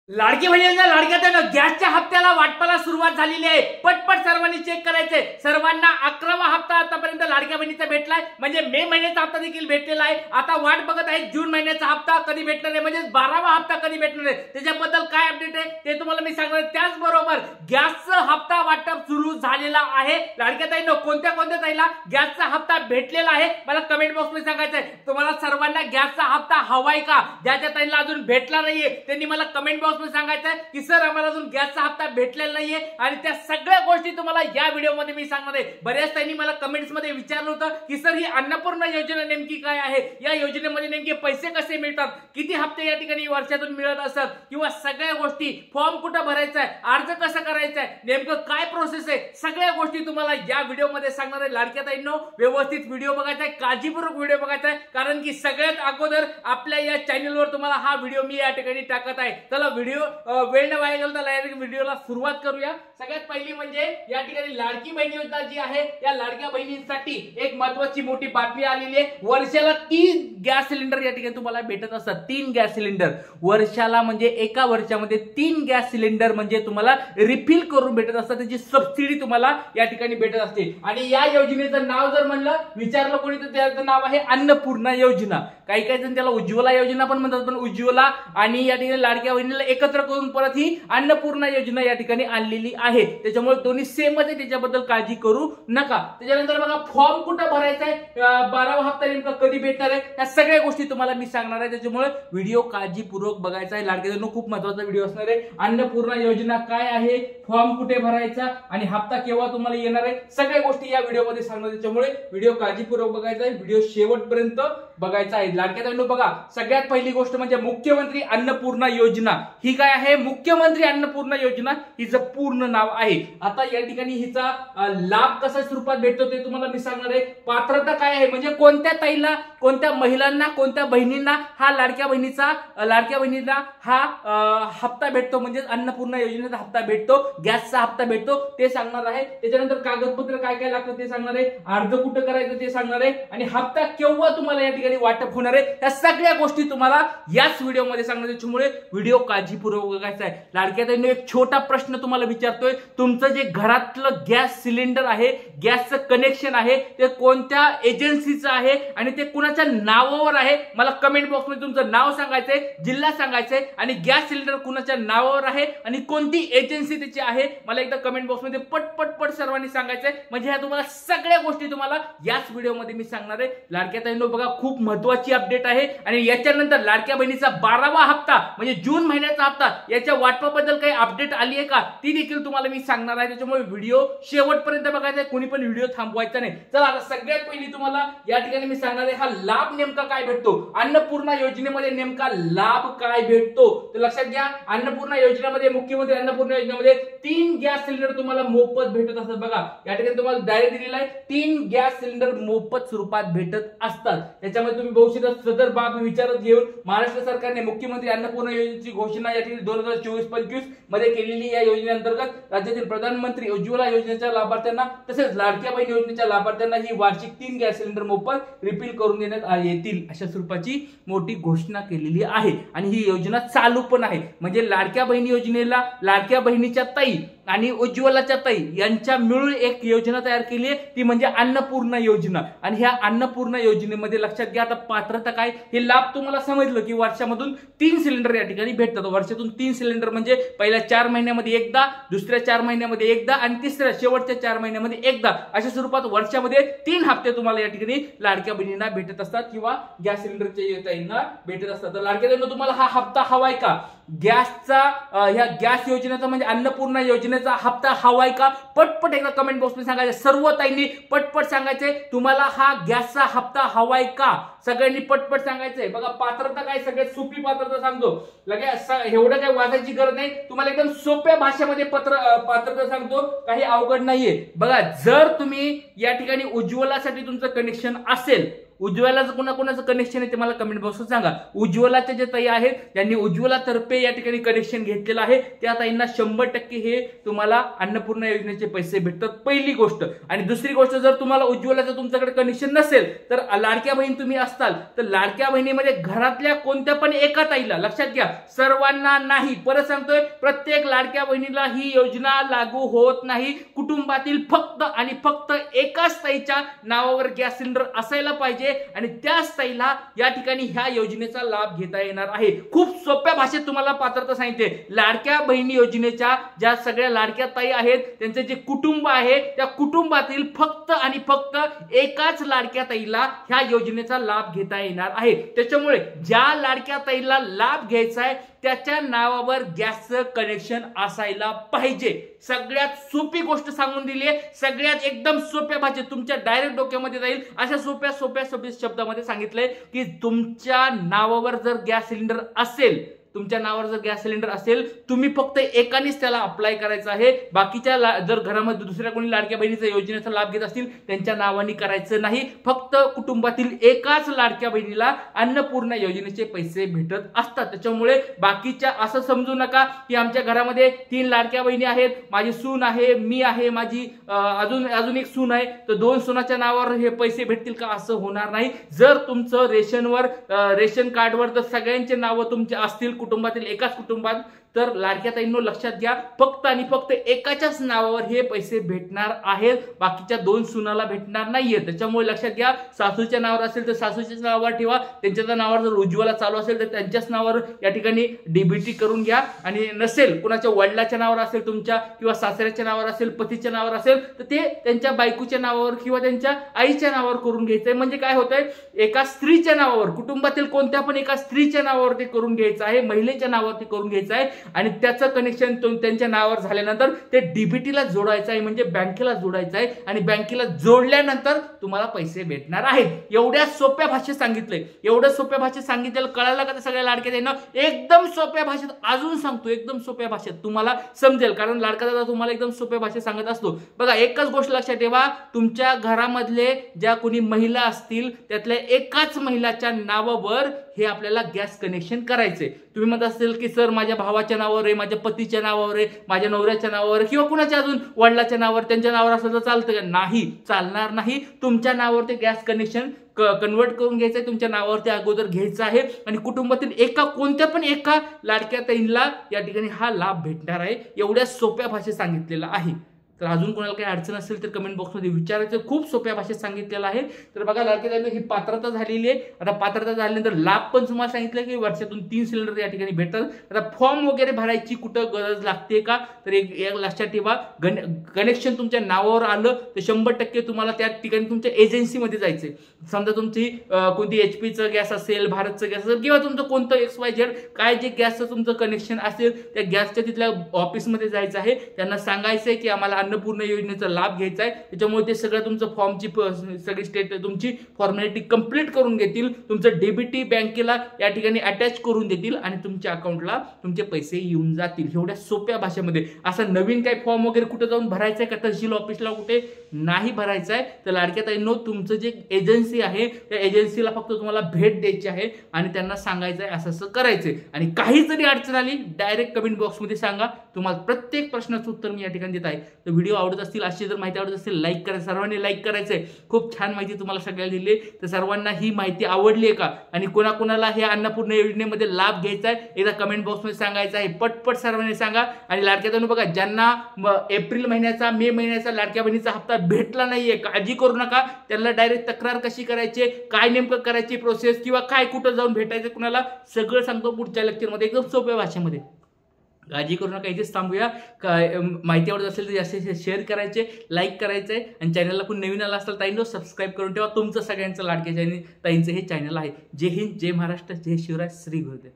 लाडकी बहिणींना लाडक्या गॅसच्या हप्त्याला वाटपाला सुरुवात झालेली आहे। पटपट सर्वांनी चेक करायचंय। सर्वांना 11वा हप्ता आतापर्यंत लाडक्या बहिणीचा भेटलाय, म्हणजे मे महिन्याचा हप्ता देखील भेटलेला आहे। आता वाट बघत आहे जून महिन्याचा हप्ता कधी भेटणार आहे, म्हणजे 12वा हप्ता कधी भेटणार आहे, त्याच्याबद्दल काय अपडेट आहे ते तुम्हाला मी सांगणार आहे। त्याचबरोबर गॅसचा हप्ता वाटप सुरू झालेला आहे। लाडक्या ताईंनो कोणत्या ताईला गॅसचा हप्ता भेटलेला आहे मला कमेंट बॉक्स मध्ये सांगायचं आहे। तुम्हाला सर्वांना गॅसचा हप्ता हवाय का? ज्या ताईंना अजून भेटला नाहीये त्यांनी मला कमेंट बॉक्स सांगायचं की सर आम्हाला अजून गॅसचा हप्ता भेटलेला नाहीये, आणि त्या सगळ्या गोष्टी तुम्हाला या व्हिडिओ मध्ये मी सांगणार आहे। बऱ्याच ताईंनी मला कमेंट्स मध्ये विचारलं होतं की सर ही अन्नपूर्णा योजना नेमकी काय आहे, या योजनेमध्ये नेमके पैसे कसे मिळतात, किती हप्ते या ठिकाणी वर्षातून मिळत असतात, किंवा सगळ्या गोष्टी, फॉर्म कुठे भरायचा आहे, अर्ज कसा करायचा आहे, नेमकं काय प्रोसेस आहे, सगळ्या गोष्टी तुम्हाला या व्हिडिओ मध्ये सांगणार आहे। लाडक्या ताईंनो व्यवस्थित व्हिडिओ बघायचा आहे, काळजीपूर्वक व्हिडिओ बघायचा आहे, कारण की सगळ्यात अगोदर आपल्या या चॅनलवर तुम्हाला हा व्हिडिओ मी या ठिकाणी टाकत आहे। चला व्हिडिओ वेळ न वाया घालवता डायरेक्ट व्हिडिओला सुरुवात करूया। सगळ्यात पहिली म्हणजे या ठिकाणी लाडकी बहीण योजना जी आहे या लाडक्या बहिणींसाठी एक महत्त्वाची मोठी बातमी आलेली आहे। वर्षाला 3 गॅस सिलेंडर या ठिकाणी तुम्हाला भेटत असतात। 3 गॅस सिलेंडर वर्षाला, म्हणजे एका वर्षामध्ये 3 गॅस सिलेंडर म्हणजे तुम्हाला रिफिल करून भेटत असतात, त्याची सबसिडी तुम्हाला या ठिकाणी भेटत असते। आणि या योजनेचं नाव जर म्हणलं विचारलं कोणी तर त्याचं नाव आहे अन्नपूर्णा योजना। काही जण त्याला उज्ज्वला योजना पण म्हणतात, पण उज्ज्वला आणि या ठिकाणी लाडक्या बहिणीला एकत्र करून परत ही अन्नपूर्णा योजना या ठिकाणी आणलेली आहे। त्याच्यामुळे दोन्ही सेमच आहे, त्याच्याबद्दल काळजी करू नका। त्याच्यानंतर बघा फॉर्म कुठे भरायचा आहे, 12वा हप्ता नेमका कधी भेटणार आहे, या सगळ्या गोष्टी तुम्हाला मी सांगणार आहे। त्याच्यामुळे व्हिडिओ काळजीपूर्वक बघायचा आहे। लाडक्याजनो खूप महत्त्वाचा व्हिडिओ असणार आहे। अन्नपूर्णा योजना काय आहे, फॉर्म कुठे भरायचा आणि हप्ता केव्हा तुम्हाला येणार आहे, सगळ्या गोष्टी या व्हिडिओ मध्ये सांगणार। त्याच्यामुळे व्हिडिओ काळजीपूर्वक बघायचा आहे, व्हिडिओ शेवटपर्यंत बघायचा आहे। लाडक्याजनो बघा सगळ्यात पहिली गोष्ट म्हणजे मुख्यमंत्री अन्नपूर्णा योजना ही काय आहे। मुख्यमंत्री अन्नपूर्णा योजना हिचं पूर्ण नाव आहे। आता या ठिकाणी हिचा लाभ कशा स्वरूपात भेटतो ते तुम्हाला मी सांगणार आहे। पात्रता काय आहे, म्हणजे कोणत्या ताईला, कोणत्या महिलांना, कोणत्या बहिणींना हा लाडक्या बहिणीला हा हप्ता भेटतो, म्हणजे अन्नपूर्णा योजनेचा हप्ता भेटतो, गॅसचा हप्ता भेटतो ते सांगणार आहे। त्याच्यानंतर कागदपत्र काय काय लागतं ते सांगणार आहे, अर्ज कुठं करायचं ते सांगणार आहे, आणि हप्ता केव्हा तुम्हाला या ठिकाणी वाटप होणार आहे या सगळ्या गोष्टी तुम्हाला याच व्हिडिओ मध्ये सांगणार आहे। त्यामुळे व्हिडिओ काळजीपूर्वक बघायचा आहे। लाडक्या ताईंनो एक छोटा प्रश्न तुम्हाला विचारतोय, तुमचं जे घरातलं गॅस सिलेंडर आहे, गॅसचं कनेक्शन आहे, ते कोणत्या एजन्सीचं आहे आणि ते कुणाच्या नावावर आहे, मला कमेंट बॉक्स मध्ये तुमचं नाव सांगायचंय, जिल्हा सांगायचंय, आणि गॅस सिलेंडर कुणाच्या नावावर आहे आणि कोणती एजन्सी त्याची आहे मला एकदा कमेंट बॉक्स मध्ये पट सर्वांनी सांगायचंय। म्हणजे ह्या तुम्हाला सगळ्या गोष्टी तुम्हाला याच व्हिडिओ मध्ये मी सांगणार आहे। लाडक्या ताईंनो बघा खूप महत्त्वाची अपडेट आहे, आणि याच्यानंतर लाडक्या बहिणीचा 12वा हप्ता म्हणजे जून महिन्याचा हप्ता याच्या वाटपाबद्दल काही अपडेट आली आहे का ती देखील तुम्हाला मी सांगणार आहे। त्याच्यामुळे व्हिडिओ शेवटपर्यंत बघायचा आहे, कोणी पण व्हिडिओ थांबवायचा नाही। चला आता सगळ्यात पहिली तुम्हाला या ठिकाणी मी सांगणार आहे हा लाभ नेमका काय भेटतो, अन्नपूर्णा योजनेमध्ये नेमका लाभ काय भेटतो तर लक्षात घ्या। अन्नपूर्णा योजनेमध्ये, मुख्यमंत्री अन्नपूर्णा योजनेमध्ये 3 गॅस सिलेंडर तुम्हाला मोफत भेटत असतात। बघा या ठिकाणी तुम्हाला डायरेक्ट दिलेला आहे 3 गॅस सिलेंडर मोफत स्वरूपात भेटत असतात। त्याच्यामध्ये तुम्ही बहुशेकदा सदर बाब विचारात घेऊन महाराष्ट्र सरकारने मुख्यमंत्री अन्नपूर्णा योजनेची घोषणा या ठिकाणी 2024-25 मध्ये केलेली। या योजनेअंतर्गत राज्यातील प्रधानमंत्री उज्ज्वला योजनेच्या लाभार्थ्यांना तसेच लाडक्या बहीण योजनेच्या लाभार्थ्यांना ही वार्षिक 3 गॅस सिलेंडर मोफत रिफिल करून देण्यात येतील अशा स्वरूपाची मोठी घोषणा केलेली आहे, आणि ही योजना चालू पण आहे। म्हणजे लाडक्या बहीण योजनेला लाडक्या बहिणीच्या ताई आणि उज्ज्वलाच्या ताई यांच्या मिळून एक योजना तयार केली आहे, ती म्हणजे अन्नपूर्णा योजना। आणि ह्या अन्नपूर्णा योजनेमध्ये लक्षात घ्या आता पात्रता काय, हे लाभ तुम्हाला समजलं की वर्षामधून 3 सिलेंडर या ठिकाणी भेटतात। वर्षातून 3 सिलेंडर म्हणजे पहिल्या 4 महिन्यामध्ये एकदा, दुसऱ्या 4 महिन्यामध्ये एकदा, आणि तिसऱ्या शेवटच्या 4 महिन्यामध्ये एकदा, अशा स्वरूपात वर्षामध्ये 3 हप्ते तुम्हाला या ठिकाणी लाडक्या बहिणींना भेटत असतात किंवा गॅस सिलेंडरच्या ताईंना भेटत असतात। तर लाडक्या बहिणींना तुम्हाला हा हप्ता हवाय का, गॅसचा ह्या गॅस योजनेचा म्हणजे अन्नपूर्णा योजनेचा हप्ता हवाय का, पटपट एकदा कमेंट बॉक्स मध्ये सांगायचं। सर्व ताईंनी पटपट सांगायचंय तुम्हाला हा गॅसचा हप्ता हवाय का, सगळ्यांनी पटपट सांगायचंय। बघा पात्रता काय, सगळ्यात सोपी पात्रता सांगतो, लगेच एवढं काही वाचायची गरज नाही, तुम्हाला एकदम सोप्या भाषेमध्ये पात्रता सांगतो, काही अवघड नाहीये। बघा जर तुम्ही या ठिकाणी उज्ज्वलासाठी तुमचं कनेक्शन असेल, उज्ज्वलाचं कोणाकोणाचं कनेक्शन आहे ते मला कमेंट बॉक्सवर सांगा. उज्ज्वलाचे जे ताई आहेत त्यांनी उज्ज्वलातर्फे या ठिकाणी कनेक्शन घेतलेलं आहे, त्या ताईंना 100% हे तुम्हाला अन्नपूर्णा योजनेचे पैसे भेटतात, पहिली गोष्ट. आणि दुसरी गोष्ट, जर तुम्हाला उज्ज्वलाचं तुमच्याकडे कनेक्शन नसेल तर लाडक्या बहीण तुम्ही असताल तर लाडक्या बहिणीमध्ये घरातल्या कोणत्या पण एका ताईला, लक्षात घ्या सर्वांना नाही, परत सांगतोय प्रत्येक लाडक्या बहिणीला ही योजना लागू होत नाही. कुटुंबातील फक्त आणि फक्त एकाच ताईच्या नावावर गॅस सिलेंडर असायला पाहिजे आणि त्याच ताईला या ठिकाणी ह्या योजनेचा लाभ घेता येणार आहे. खूप सोप्या भाषेत तुम्हाला पात्रता सांगितले. लाडक्या बहिणी योजनेच्या ज्या सगळ्या लाडक्या ताई आहेत त्यांचे जे कुटुंब आहे त्या कुटुंबातील फक्त आणि फक्त एकाच लाडक्या ताईला ह्या योजनेचा लाभ घेता येणार आहे. त्याच्यामुळे ज्या लाडक्या ताईला लाभ घ्यायचा आहे त्याच्या नावावर गॅसचं कनेक्शन असायला पाहिजे. सगळ्यात सोपी गोष्ट सांगून दिली आहे, सगळ्यात एकदम सोप्या भाषेत तुमच्या डायरेक्ट डोक्यामध्ये जाईल अशा सोप्या शब्दामध्ये सांगितलंय की तुमच्या नावावर जर गॅस सिलेंडर असेल, तुमच्या नावावर जर गॅस सिलेंडर असेल, तुम्ही फक्त एकानेच त्याला अप्लाय करायचं आहे. बाकीच्या जर घरामध्ये दुसऱ्या कोणी लाडक्या बहिणीच्या योजनेचा लाभ घेत असतील त्यांच्या नावाने करायचं नाही. फक्त कुटुंबातील एकाच लाडक्या बहिणीला अन्नपूर्णा योजनेचे पैसे भेटत असतात. त्याच्यामुळे बाकीच्या असं समजू नका की आमच्या घरामध्ये 3 लाडक्या बहिणी आहेत, माझी सून आहे, मी आहे, माझी अजून एक सून आहे, तर 2 सुनाच्या नावावर हे पैसे भेटतील का, असं होणार नाही. जर तुमचं रेशन कार्डवर जर सगळ्यांचे नावं तुमचे असतील कुटुंबातील एकाच कुटुंबात, तर लाडक्या ताईंनो लक्षात घ्या फक्त आणि फक्त एकाच्याच नावावर हे पैसे भेटणार आहेत, बाकीच्या 2 सुनाला भेटणार नाहीये. त्याच्यामुळे लक्षात घ्या, सासूच्या नावावर असेल तर सासूच्याच नावावर ठेवा, त्यांच्या नावावर जर उज्ज्वला चालू असेल तर त्यांच्याच नावावर या ठिकाणी डीबीटी करून घ्या. आणि नसेल कुणाच्या वडिलाच्या नावावर असेल तुमच्या किंवा सासऱ्याच्या नावावर असेल, पतीच्या नावावर असेल तर ते त्यांच्या बायकोच्या नावावर किंवा त्यांच्या आईच्या नावावर करून घ्यायचंय. म्हणजे काय होतंय, एका स्त्रीच्या नावावर, कुटुंबातील कोणत्या पण एका स्त्रीच्या नावावर ते करून घ्यायचं आहे, महिलेच्या नावावर ते करून घ्यायचं आहे आणि त्याचं कनेक्शन त्यांच्या नावावर झाल्यानंतर ते डीबीटीला जोडायचं आहे, म्हणजे बँकेला जोडायचं आहे आणि बँकेला जोडल्यानंतर तुम्हाला पैसे भेटणार आहेत. एवढ्या सोप्या भाषेत सांगितलंय, एवढं सोप्या भाषेत सांगितलं, कळालं का? सगळ्या लाडक्या ताईंना एकदम सोप्या भाषेत अजून सांगतो, एकदम सोप्या भाषेत तुम्हाला समजेल, कारण लाडका दादा तुम्हाला एकदम सोप्या भाषेत सांगत असतो. बघा, एकच गोष्ट लक्षात ठेवा, तुमच्या घरामधले ज्या कोणी महिला असतील त्यातल्या एकाच महिलाच्या नावावर हे आपल्याला गॅस कनेक्शन करायचंय. तुम्ही म्हणत असेल की सर माझ्या भावाच्या नावावर आहे, माझ्या पतीच्या नावावर आहे, माझ्या नवऱ्याच्या नावावर आहे किंवा कुणाच्या अजून वडिलाच्या नावावर, त्यांच्या नावावर असलं तर चालतं का? नाही, चालणार नाही. तुमच्या नावावर ते गॅस कनेक्शन कन्वर्ट करून घ्यायचंय, तुमच्या नावावर ते अगोदर घ्यायचं आहे आणि कुटुंबातील कोणत्या पण एका लाडक्या ताईंना या ठिकाणी हा लाभ भेटणार आहे. एवढ्या सोप्या भाषेत सांगितलेलं आहे. तर अजून कोणाला काही अडचण असेल तर कमेंट बॉक्समध्ये विचारायचं, खूप सोप्या भाषेत सांगितलेलं आहे. तर बघा, लाडक्या ताईंना ही पात्रता झालेली आहे. आता पात्रता झाल्यानंतर लाभ पण तुम्हाला सांगितलं की वर्षातून 3 सिलेंडर या ठिकाणी भेटतात. आता फॉर्म वगैरे भरायची कुठं गरज लागते का, तर एक लक्षात ठेवा, कनेक्शन तुमच्या नावावर आलं तर 100% तुम्हाला त्या ठिकाणी तुमच्या एजन्सीमध्ये जायचंय. समजा तुमची कोणती HPचं गॅस असेल, भारतचं गॅस असेल किंवा तुमचं कोणतं XYZ काय जे गॅसचं तुमचं कनेक्शन असेल त्या गॅसच्या तिथल्या ऑफिसमध्ये जायचं आहे. त्यांना सांगायचंय की आम्हाला अन्नपूर्णा योजनेचा लाभ घ्यायचा आहे. त्याच्यामुळे ते सगळं तुमचं फॉर्मची सगळी तुमची फॉर्मॅलिटी कंप्लीट करून घेतील, तुमचं डीबीटी बँकेला या ठिकाणी अटॅच करून देतील आणि तुमच्या अकाउंटला तुमचे पैसे येऊन जातील. एवढ्या सोप्या भाषेमध्ये. असं नवीन काही फॉर्म वगैरे कुठे जाऊन भरायचंय का, तहसील ऑफिसला कुठे नाही भरायचं आहे. तर लाडक्या ताईंनो, तुमचं जे एजन्सी आहे त्या एजन्सीला फक्त तुम्हाला भेट द्यायची आहे आणि त्यांना सांगायचं आहे असं करायचंय. आणि काही जरी अडचण आली डायरेक्ट कमेंट बॉक्समध्ये सांगा, तुम्हाला प्रत्येक प्रश्नाचं उत्तर मी या ठिकाणी देत आहे. तर व्हिडिओ आवडत असतील, अशी जर माहिती आवडत असेल लाईक करा, सर्वांनी लाईक करायचंय. खूप छान माहिती तुम्हाला सगळ्याला दिली. तर सर्वांना ही माहिती आवडली आहे का आणि कोणाकोणाला हे अन्नपूर्णा योजनेमध्ये लाभ घ्यायचा आहे एकदा कमेंट बॉक्समध्ये सांगायचं आहे. पटपट सर्वांनी सांगा. आणि लाडक्या ताईंनो बघा, ज्यांना एप्रिल महिन्याचा, मे महिन्याचा लाडक्या बहिणीचा हप्ता भेटला नाहीये, काळजी करू नका. त्यांना डायरेक्ट तक्रार कशी करायची, काय नेमकं करायची प्रोसेस किंवा काय कुठं जाऊन भेटायचं कुणाला, सगळं सांगतो पुढच्या लेक्चरमध्ये एकदम सोप्या भाषेमध्ये. काळजी करू नका. इथेच थांबूया. माहिती आवडत असेल तर जास्तीत शेअर करायचे, लाईक करायचे आणि चॅनलला कोण नवीन आला असेल ताईंनो सबस्क्राईब करून ठेवा. तुमचं सगळ्यांचं लाडक्या ताईंचं हे चॅनल आहे. जय हिंद, जय महाराष्ट्र, जय शिवराय, श्री गुरुदेव.